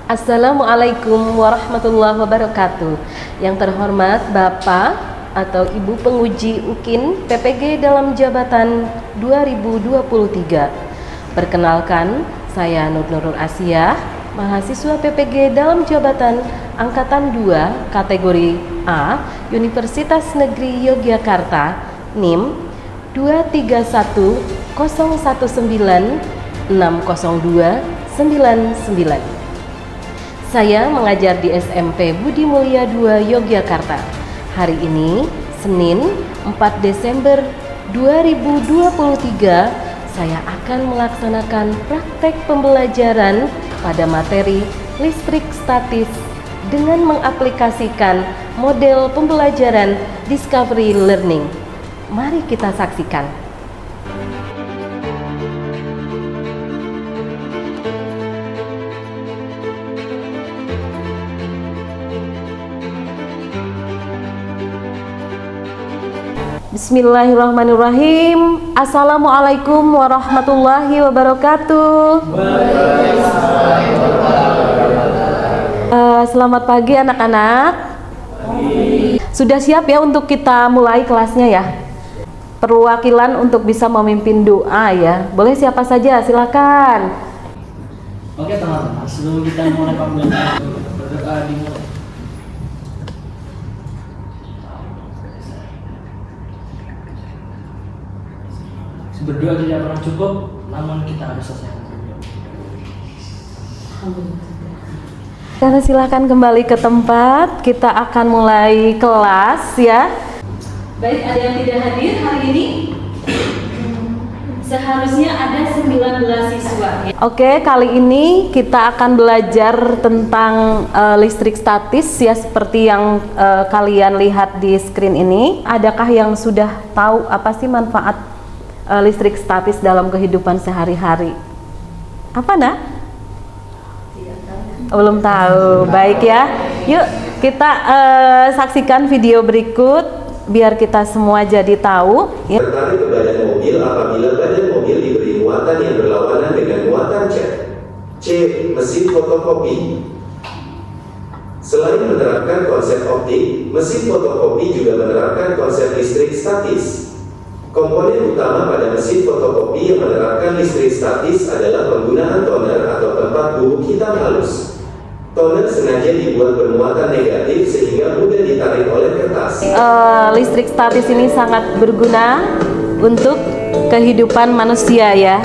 Assalamualaikum warahmatullahi wabarakatuh. Yang terhormat Bapak atau Ibu penguji UKIN PPG dalam jabatan 2023. Perkenalkan, saya Nurul Asiyah, mahasiswa PPG dalam jabatan Angkatan 2 kategori A, Universitas Negeri Yogyakarta, NIM 23191960299. Saya mengajar di SMP Budi Mulia 2 Yogyakarta. Hari ini, Senin 4 Desember 2023, saya akan melaksanakan praktek pembelajaran pada materi listrik statis dengan mengaplikasikan model pembelajaran Discovery Learning. Mari kita saksikan. Bismillahirrahmanirrahim. Assalamualaikum warahmatullahi wabarakatuh. Selamat pagi anak-anak. Sudah siap ya untuk kita mulai kelasnya ya? Perwakilan untuk bisa memimpin doa ya. Boleh siapa saja, silakan. Oke teman-teman, sebelum kita mulai pembelajaran berdoa dimulai. Berdoa tidak pernah cukup, namun kita harus selesaikan berdoa. Karena silakan kembali ke tempat, kita akan mulai kelas ya. Baik, ada yang tidak hadir hari ini? Seharusnya ada 19 siswa. Oke, kali ini kita akan belajar tentang listrik statis ya, seperti yang kalian lihat di screen ini. Adakah yang sudah tahu apa sih manfaat listrik statis dalam kehidupan sehari-hari? Apa nak? Belum tahu. Baik ya. Yuk kita saksikan video berikut biar kita semua jadi tahu. Ya. Tertarik ke badan mobil apabila badan mobil diberi muatan yang berlawanan dengan muatan cat. C. Mesin fotokopi. Selain menerapkan konsep optik, mesin fotokopi juga menerapkan konsep listrik statis. Komponen utama pada mesin fotokopi yang menerapkan listrik statis adalah penggunaan toner atau tempat bubuk hitam halus. Toner sengaja dibuat bermuatan negatif sehingga mudah ditarik oleh kertas. Listrik statis ini sangat berguna untuk kehidupan manusia ya.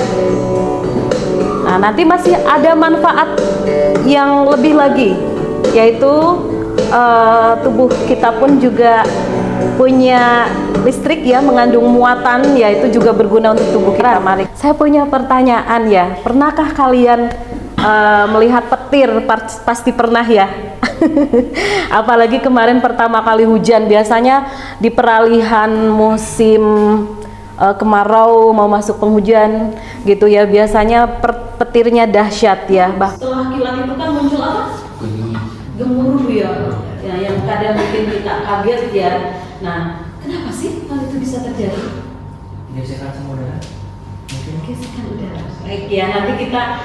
Nah, nanti masih ada manfaat yang lebih lagi, yaitu tubuh kita pun juga punya listrik ya, mengandung muatan, yaitu juga berguna untuk tubuh kita. Mari. Saya punya pertanyaan ya, pernahkah kalian melihat petir? Pasti pernah ya. Apalagi kemarin pertama kali hujan, biasanya di peralihan musim kemarau mau masuk penghujan gitu ya, biasanya petirnya dahsyat ya. Setelah kilat itu kan muncul apa? Gemuruh ya, yang kadang bikin kita kaget ya. Nah, kenapa sih hal itu bisa terjadi? Gesekan sama udara. Mungkin Gesekan udara. Baik ya, nanti kita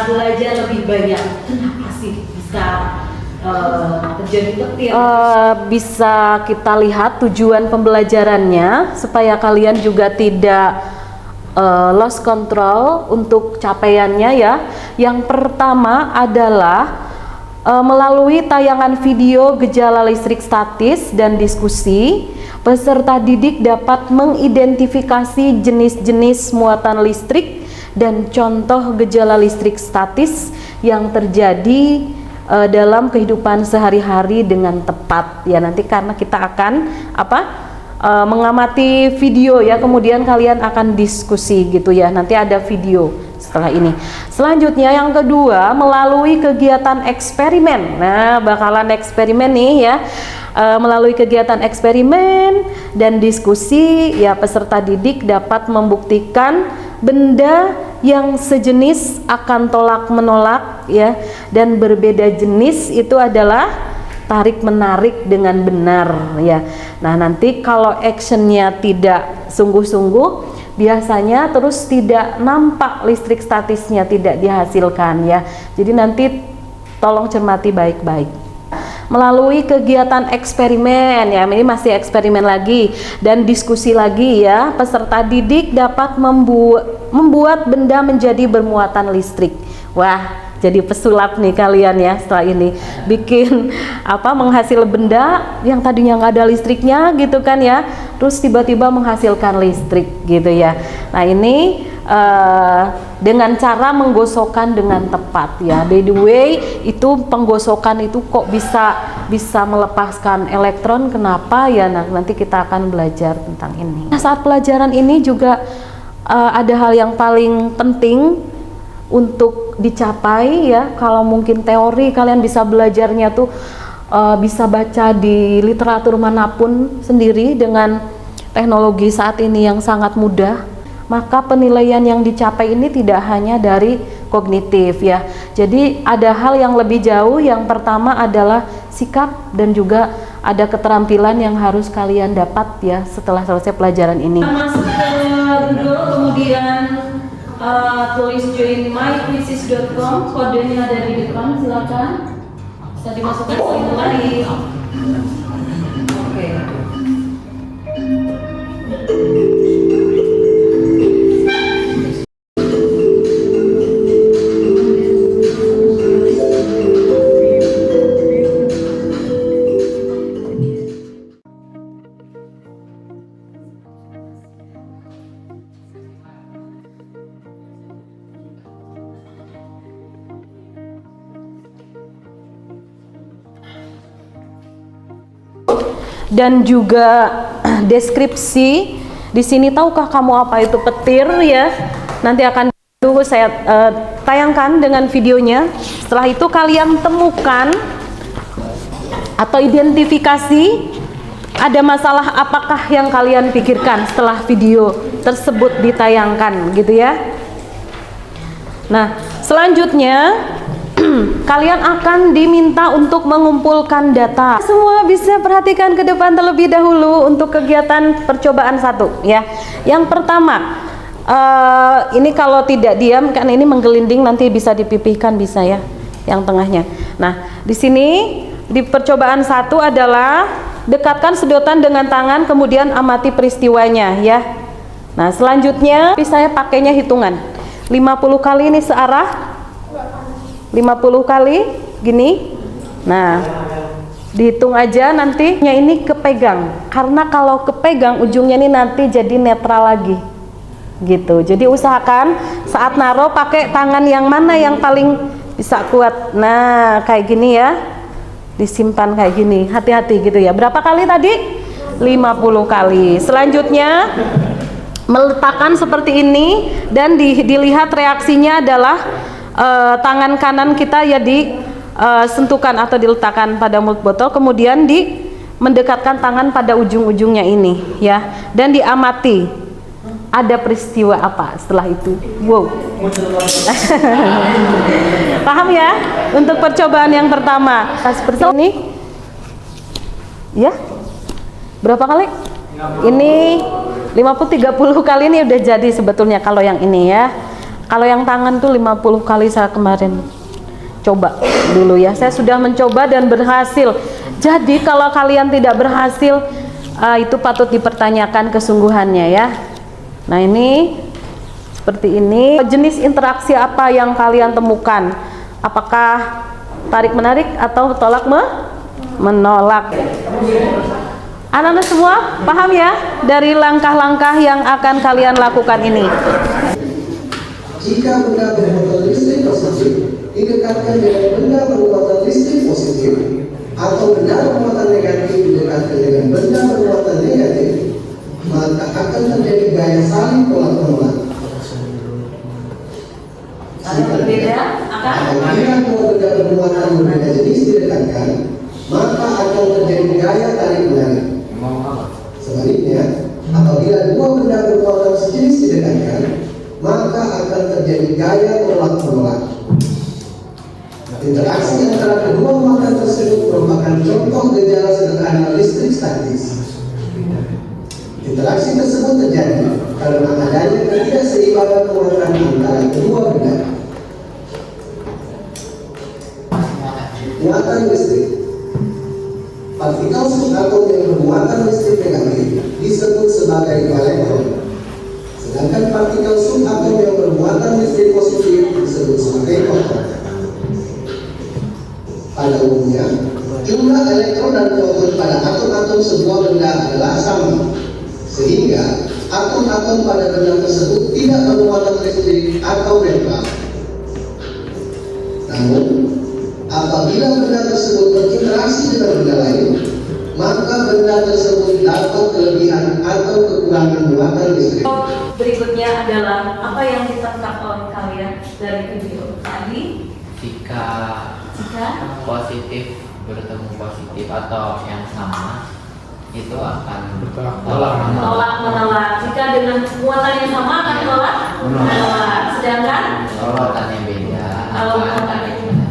belajar lebih banyak. Kenapa sih bisa terjadi petir? Bisa kita lihat tujuan pembelajarannya supaya kalian juga tidak lost control untuk capaiannya ya. Yang pertama adalah melalui tayangan video gejala listrik statis dan diskusi, peserta didik dapat mengidentifikasi jenis-jenis muatan listrik dan contoh gejala listrik statis yang terjadi dalam kehidupan sehari-hari dengan tepat ya. Nanti karena kita akan mengamati video ya, kemudian kalian akan diskusi gitu ya. Nanti ada video setelah ini. Selanjutnya yang kedua, melalui kegiatan eksperimen. Nah, bakalan eksperimen nih ya. Melalui kegiatan eksperimen dan diskusi ya, peserta didik dapat membuktikan benda yang sejenis akan tolak menolak ya, dan berbeda jenis itu adalah tarik menarik dengan benar ya. Nah, nanti kalau actionnya tidak sungguh-sungguh, biasanya terus tidak nampak listrik statisnya tidak dihasilkan ya. Jadi nanti Tolong cermati baik-baik. Melalui kegiatan eksperimen, ya ini masih eksperimen lagi dan diskusi lagi ya, peserta didik dapat membuat benda menjadi bermuatan listrik. Wah, jadi pesulap nih kalian ya setelah ini bikin menghasil benda yang tadinya nggak ada listriknya gitu kan ya, terus tiba-tiba menghasilkan listrik gitu ya. Nah ini dengan cara menggosokkan dengan tepat ya. By the way, itu penggosokan itu kok bisa melepaskan elektron, kenapa ya? Nah, nanti kita akan belajar tentang ini. Nah, saat pelajaran ini juga ada hal yang paling penting untuk dicapai ya. Kalau mungkin teori kalian bisa belajarnya tuh bisa baca di literatur manapun sendiri dengan teknologi saat ini yang sangat mudah. Maka penilaian yang dicapai ini tidak hanya dari kognitif ya. Jadi ada hal yang lebih jauh. Yang pertama adalah sikap dan juga ada keterampilan yang harus kalian dapat ya setelah selesai pelajaran ini. Masuk ke Google, kemudian tulis join myquizzes.com, kodenya ada di depan, silakan bisa dimasukkan sekali. Oke. Dan juga deskripsi di sini. Tahukah kamu apa itu petir ya? Nanti akan saya tayangkan dengan videonya. Setelah itu kalian temukan atau identifikasi ada masalah apakah yang kalian pikirkan setelah video tersebut ditayangkan gitu ya. Nah, selanjutnya kalian akan diminta untuk mengumpulkan data. Semua bisa perhatikan ke depan terlebih dahulu untuk kegiatan percobaan 1 ya. Yang pertama, ini kalau tidak diam kan ini menggelinding, nanti bisa dipipihkan bisa ya, yang tengahnya. Nah, di sini di percobaan 1 adalah dekatkan sedotan dengan tangan kemudian amati peristiwanya ya. Nah, selanjutnya saya pakainya hitungan 50 kali ini searah, 50 kali gini. Nah, dihitung aja nantinya ini kepegang, karena kalau kepegang ujungnya ini nanti jadi netral lagi gitu. Jadi usahakan saat naruh pakai tangan yang mana yang paling bisa kuat. Nah, kayak gini ya, disimpan kayak gini, hati-hati gitu ya. Berapa kali tadi? 50 kali. Selanjutnya meletakkan seperti ini dan dilihat reaksinya adalah tangan kanan kita ya disentuhkan atau diletakkan pada mulut botol, kemudian mendekatkan tangan pada ujung-ujungnya ini ya, dan diamati ada peristiwa apa setelah itu. Wow. Paham ya? Untuk percobaan yang pertama seperti ini ya. Berapa kali? Ini 50-30 kali ini udah jadi sebetulnya kalau yang ini ya. Kalau yang tangan tuh 50 kali saya kemarin coba dulu ya. Saya sudah mencoba dan berhasil. Jadi kalau kalian tidak berhasil, itu patut dipertanyakan kesungguhannya ya. Nah, ini seperti ini. Jenis interaksi apa yang kalian temukan? Apakah tarik menarik atau tolak menolak? Anak-anak semua paham ya dari langkah-langkah yang akan kalian lakukan ini? Jika benda bermuatan listrik positif didekatkan dengan benda bermuatan listrik positif, atau benda bermuatan negatif didekatkan dengan benda bermuatan negatif, maka akan terjadi gaya saling tolak-menolak. Apabila dua benda bermuatan berbeda jenis didekatkan, maka akan terjadi gaya tarik-menarik. Sebaliknya, apabila dua benda bermuatan sejenis didekatkan, maka akan terjadi gaya tolak-menolak. Interaksi antara kedua muatan tersebut merupakan contoh gejala sederhana listrik statis. Interaksi tersebut terjadi karena adanya ketidakseimbangan muatan antara kedua benda. muatan listrik. Partikel subatom yang bermuatan listrik negatif disebut sebagai elektron. Sedangkan partikel subatom yang bermuatan listrik positif disebut sebagai proton. Pada umumnya, jumlah elektron dan proton pada atom-atom sebuah benda adalah sama, sehingga atom-atom pada benda tersebut tidak bermuatan listrik atau netral. Namun, apabila benda tersebut berinteraksi dengan benda lain, maka benda tersebut dapat kelebihan atau kekurangan muatan listrik. Berikutnya adalah apa yang ditangkap oleh kalian dari video tadi? Jika positif bertemu positif atau yang sama, itu akan menolak. Jika dengan muatan yang sama akan menolak. Sedangkan muatannya beda kalau muatan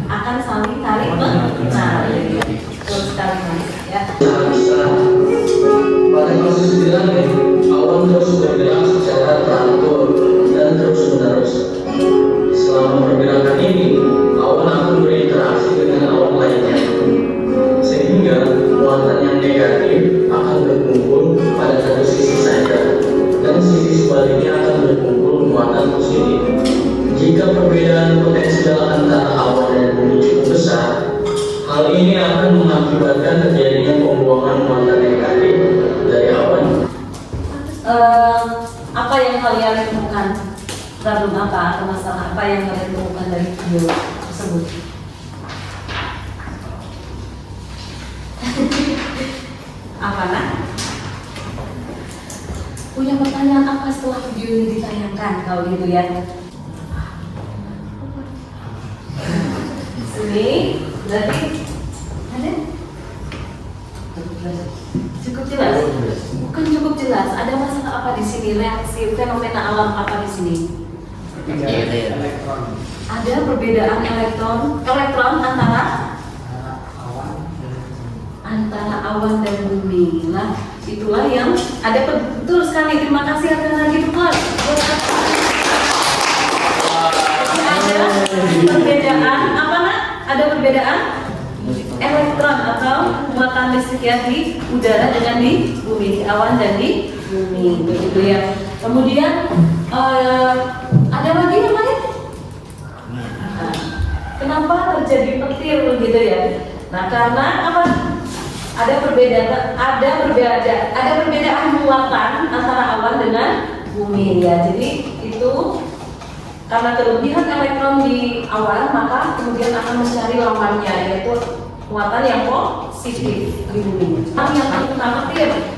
akan saling tarik menarik. Betul sekali, Mas. Ya. Pada proses dinamik, awan terus bergerak secara teratur dan terus-menerus. Selama pergerakan ini, awan akan berinteraksi dengan awan lainnya, sehingga muatan yang negatif akan berkumpul pada satu sisi saja, dan sisi sebaliknya akan berkumpul muatan positif. Jika perbedaan potensial antara awan dan bumi cukup besar, hal ini akan mengakibatkan terjadinya pembuangan muatan negatif dari awan. Apa yang kalian temukan? Problem apa atau masalah apa yang kalian temukan dari video tersebut? Apa nak? Punya pertanyaan apa setelah video ini ditayangkan kalau gitu ya? Sini, berarti ada? Cukup jelas? Bukan cukup jelas. Ada masalah apa di sini? Reaksi fenomena alam apa di sini? Ada perbedaan elektron antara awan dan bumi. Nah, itulah yang ada. Betul sekali. Terima kasih akan lagi Mas. Ada perbedaan apa nak? Ada perbedaan elektron atau muatan listrik yang di udara dengan di bumi, di awan dan di bumi, begitu ya. Kemudian ada lagi yang lain? Kenapa terjadi petir begitu ya? Nah, karena apa? Ada perbedaan muatan antara awan dengan bumi ya. Jadi itu karena kelebihan elektron di awan, maka kemudian akan mencari lawannya, yaitu muatan yang positif di bumi. Yang akan petir.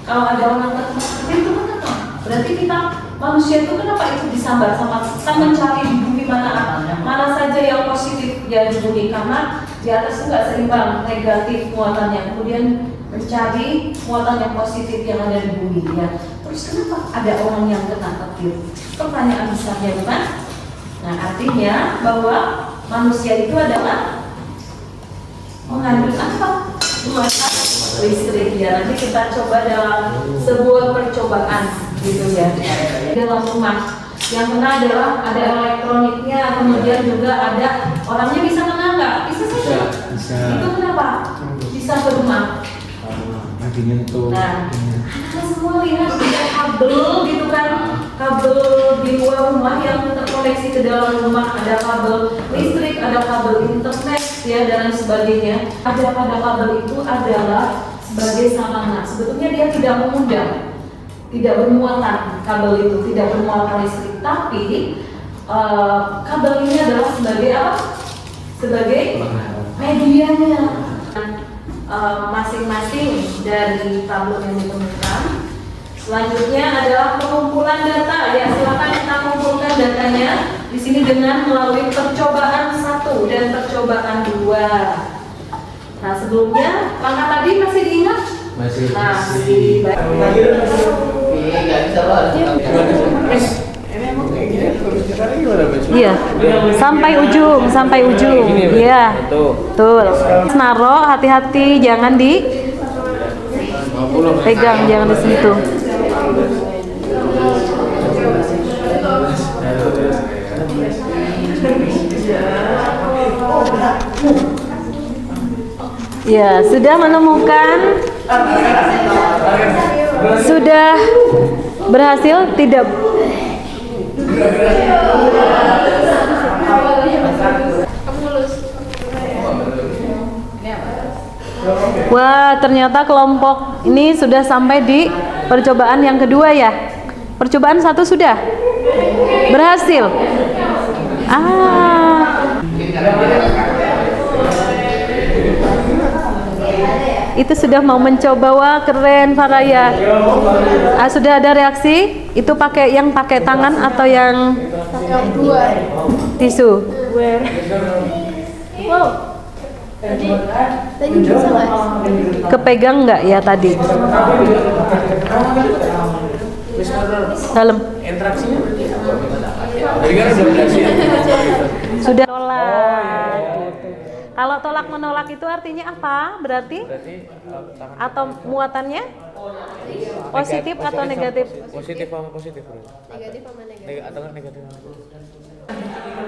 Kalau ada orang petir itu kenapa? Berarti kita manusia itu kenapa itu disambar sama kita mencari di bumi mana saja yang positif ya di bumi, karena di atas itu nggak seimbang negatif muatannya, kemudian mencari muatan yang positif yang ada di bumi ya. Terus kenapa ada orang yang kena petir? Pertanyaan besarnya bukan? Nah, artinya bahwa manusia itu adalah mengandung apa? Muatan listrik ya. Nanti kita coba dalam sebuah percobaan gitu ya. Dalam rumah yang kena adalah ada elektroniknya, kemudian juga ada orangnya bisa kena nggak? Bisa saja. Bisa. Itu kenapa? Bisa ke rumah. Lagi nyentuh. Nah, anak semua lihat ada kabel gitu kan, kabel di luar rumah yang terkoneksi ke dalam rumah, ada kabel listrik, ada kabel internet ya dan sebagainya. Ada pada kabel itu adalah sebagai sarana. Sebetulnya dia tidak mengundang, tidak bermuatan kabel itu, tidak bermuatan listrik, tapi kabel ini adalah sebagai apa? Sebagai medianya. Masing-masing dari tabel yang ditemukan. Selanjutnya adalah pengumpulan data. Ya, silakan kita kumpulkan datanya di sini dengan melalui percobaan 1 dan percobaan 2. Nah, sebelumnya langkah tadi masih diingat? Masih. Masih. nggak bisa loh. Iya, sampai ujung, Iya, betul. Naro, hati-hati, jangan dipegang, jangan disentuh. Ya, sudah menemukan? Sudah berhasil? Tidak. Wah, ternyata kelompok ini sudah sampai di percobaan yang kedua ya. Percobaan satu sudah berhasil. Itu sudah mau mencoba. Wah, keren Faraya. Sudah ada reaksi? Itu yang pakai tangan atau yang tisu? Wow. Tadi bisa nggak? Kepegang nggak ya tadi? Dalam. Interaksinya tadi kan udah berhasil. Sudah tolak. Kalau tolak menolak itu artinya apa? Berarti atau muatannya positif atau negatif? Positif sama positif, bro. Negatif sama negatif. Atau nggak negatif?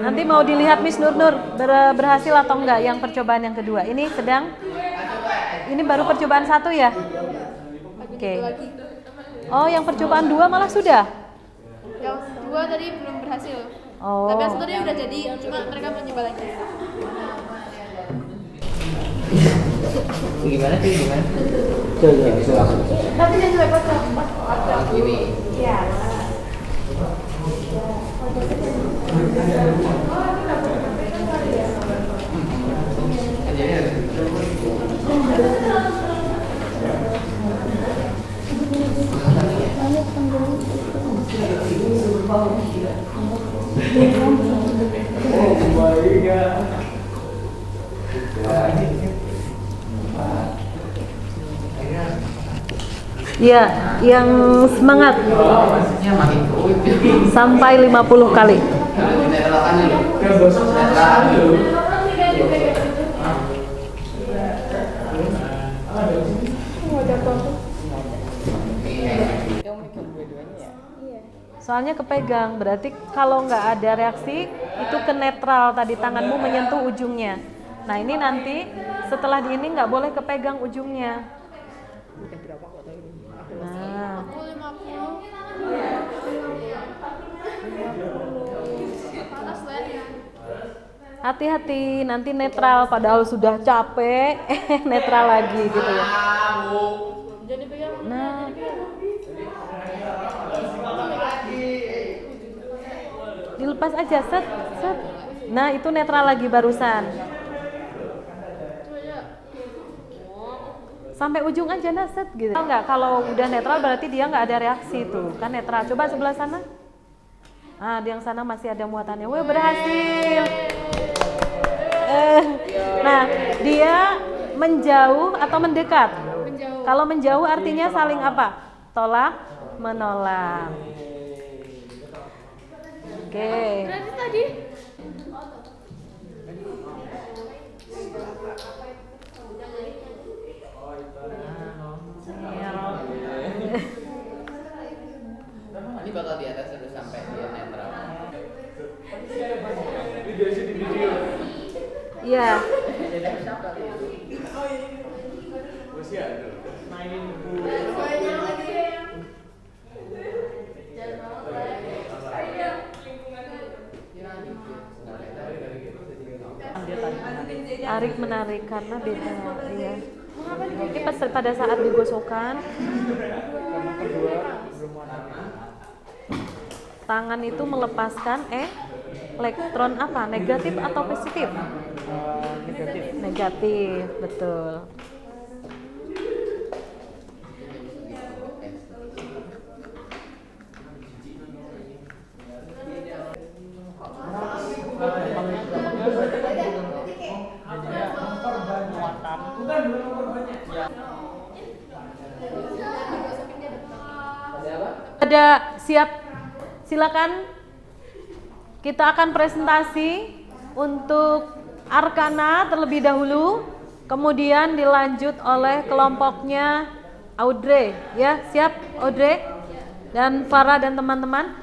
Nanti mau dilihat Miss Nur berhasil atau enggak yang percobaan yang kedua. Ini baru percobaan satu ya? Oke. Oh, yang percobaan dua malah sudah? Yang dua tadi belum berhasil. Oh. Tapi yang satu tadi udah jadi, cuma mereka mau nyoba lagi. Gimana sih gimana? Tapi jangan sampai kotor. Ini. Iya. Ya, yang semangat sampai 50 kali. Soalnya kepegang, berarti kalau nggak ada reaksi itu ke netral tadi, tanganmu menyentuh ujungnya. Nah ini nanti setelah di ini nggak boleh kepegang ujungnya. Nah, Aku 50. Panas lehernya. hati-hati nanti netral padahal sudah capek, netral lagi gitu ya. Jadi pegang. Nah, dilepas aja, set. Nah itu netral lagi barusan. Sampai ujung aja nah, set gitu. Enggak, kalau udah netral berarti dia nggak ada reaksi tuh, kan netral. Coba sebelah sana. Ah, di yang sana masih ada muatannya. Wah, berhasil. Nah, dia menjauh atau mendekat? Menjauh. Kalau menjauh artinya saling apa? Tolak, menolak. Oke. Berarti tadi Ini bakal di atas terus sampai dia netral. Iya. Tarik menarik karena beda. Iya. Ini pada saat digosokkan, tangan itu melepaskan elektron apa? Negatif atau positif? Negatif, betul. Ada siap? Silakan. Kita akan presentasi untuk Arkana terlebih dahulu, kemudian dilanjut oleh kelompoknya Audrey. Ya, siap Audrey dan Farah dan teman-teman.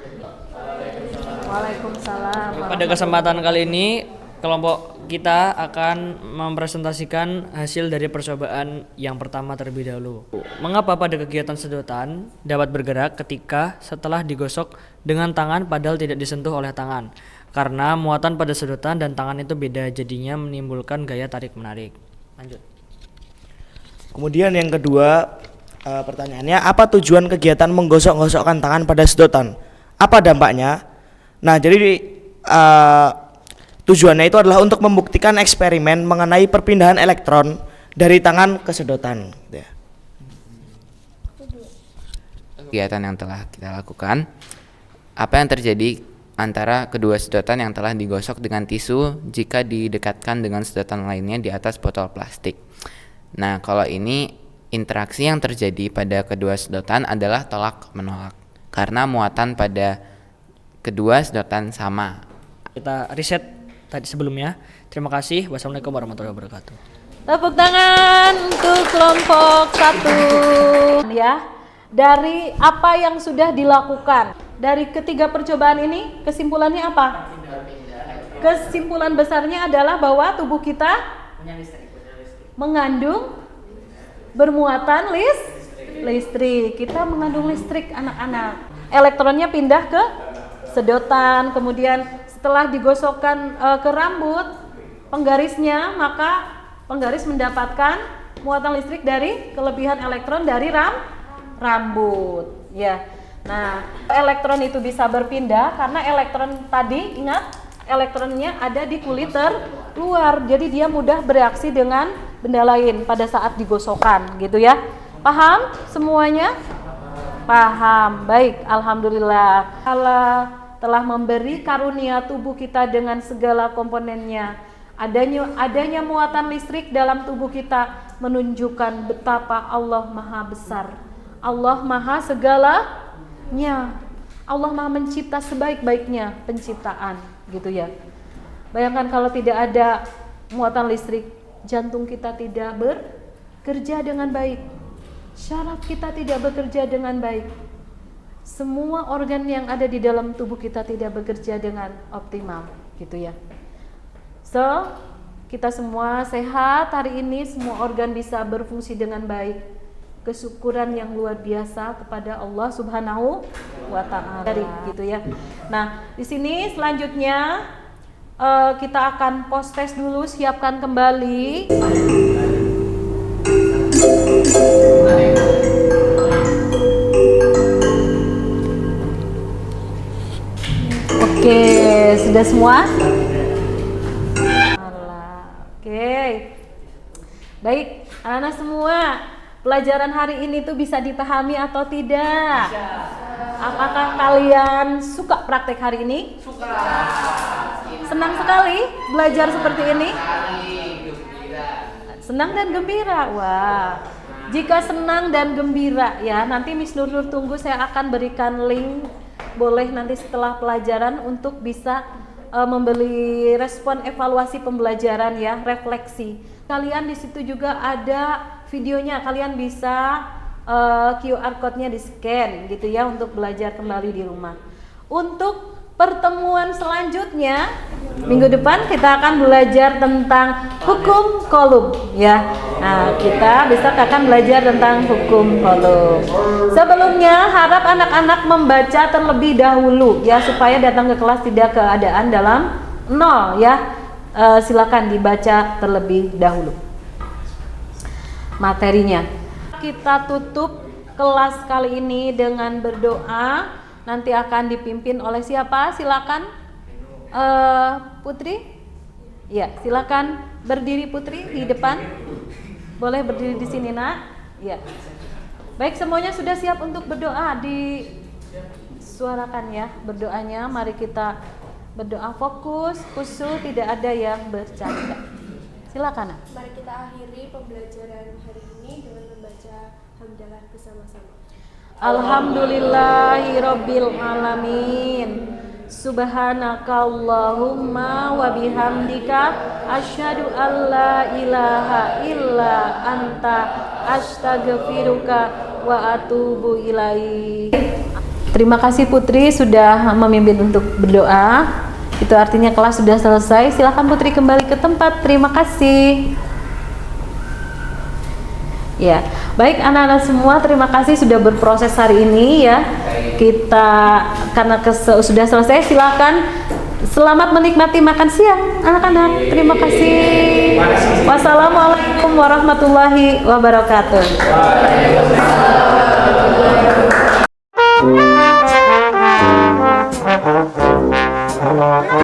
Waalaikumsalam. Pada kesempatan kali ini kelompok kita akan mempresentasikan hasil dari percobaan yang pertama terlebih dahulu. Mengapa pada kegiatan sedotan dapat bergerak ketika setelah digosok dengan tangan padahal tidak disentuh oleh tangan? Karena muatan pada sedotan dan tangan itu beda, jadinya menimbulkan gaya tarik-menarik. Lanjut. Kemudian yang kedua, pertanyaannya, apa tujuan kegiatan menggosok-gosokkan tangan pada sedotan? Apa dampaknya? Nah, jadi tujuannya itu adalah untuk membuktikan eksperimen mengenai perpindahan elektron dari tangan ke sedotan. Kegiatan yang telah kita lakukan, apa yang terjadi antara kedua sedotan yang telah digosok dengan tisu jika didekatkan dengan sedotan lainnya di atas botol plastik. Nah, kalau ini interaksi yang terjadi pada kedua sedotan adalah tolak-menolak karena muatan pada kedua sedotan sama. Kita riset tadi sebelumnya. Terima kasih. Wassalamualaikum warahmatullahi wabarakatuh. Tepuk tangan untuk kelompok 1 ya. Dari apa yang sudah dilakukan dari ketiga percobaan ini, kesimpulannya apa? Kesimpulan besarnya adalah bahwa tubuh kita mengandung bermuatan listrik. Kita mengandung listrik, anak-anak. Elektronnya pindah ke sedotan, kemudian setelah digosokkan ke rambut penggarisnya, maka penggaris mendapatkan muatan listrik dari kelebihan elektron dari rambut ya. Nah, elektron itu bisa berpindah karena elektron tadi, ingat, elektronnya ada di kulit terluar, jadi dia mudah bereaksi dengan benda lain pada saat digosokkan gitu ya. Paham semuanya? Paham. Baik, alhamdulillah. Allah telah memberi karunia tubuh kita dengan segala komponennya. Adanya muatan listrik dalam tubuh kita menunjukkan betapa Allah Maha Besar. Allah Maha segalanya. Allah Maha mencipta sebaik-baiknya penciptaan, gitu ya. Bayangkan kalau tidak ada muatan listrik, jantung kita tidak bekerja dengan baik. Syaraf kita tidak bekerja dengan baik. Semua organ yang ada di dalam tubuh kita tidak bekerja dengan optimal, gitu ya. So, kita semua sehat hari ini, semua organ bisa berfungsi dengan baik. Kesyukuran yang luar biasa kepada Allah Subhanahu wa Ta'ala, gitu ya. Nah, di sini selanjutnya kita akan post test dulu, siapkan kembali. Oke, sudah semua? Oke. Baik, anak-anak semua, pelajaran hari ini tuh bisa dipahami atau tidak? Apakah kalian suka praktek hari ini? Suka. Senang sekali belajar seperti ini? Senang dan gembira. Wah. Jika senang dan gembira ya, nanti Miss Nur tunggu, saya akan berikan link. Boleh nanti setelah pelajaran untuk bisa membeli respon evaluasi pembelajaran ya, refleksi. Kalian di situ juga ada videonya, kalian bisa QR code-nya di-scan gitu ya untuk belajar kembali di rumah. Untuk pertemuan selanjutnya minggu depan kita akan belajar tentang hukum kolum ya. Nah, kita besok akan belajar tentang hukum kolum. Sebelumnya harap anak-anak membaca terlebih dahulu ya, supaya datang ke kelas tidak keadaan dalam nol ya. Silakan dibaca terlebih dahulu materinya. Kita tutup kelas kali ini dengan berdoa. Nanti akan dipimpin oleh siapa? Silakan Putri. Ya, silakan berdiri Putri di depan. Boleh berdiri di sini, Nak. Ya. Baik, semuanya sudah siap untuk berdoa? Disuarakan ya berdoanya. Mari kita berdoa fokus, khusyuk, tidak ada yang bercanda. Silakan, Nak. Mari kita akhiri pembelajaran hari ini dengan membaca hamdalah bersama-sama. Alhamdulillahirabbil alamin. Subhanakallahumma wa bihamdika asyhadu an la ilaha illa anta astaghfiruka wa atubu ilaik. Terima kasih Putri sudah memimpin untuk berdoa. Itu artinya kelas sudah selesai. Silakan Putri kembali ke tempat. Terima kasih. Ya, baik anak-anak semua, terima kasih sudah berproses hari ini ya. Kita karena sudah selesai, silakan selamat menikmati makan siang anak-anak. Terima kasih. Wassalamualaikum warahmatullahi wabarakatuh.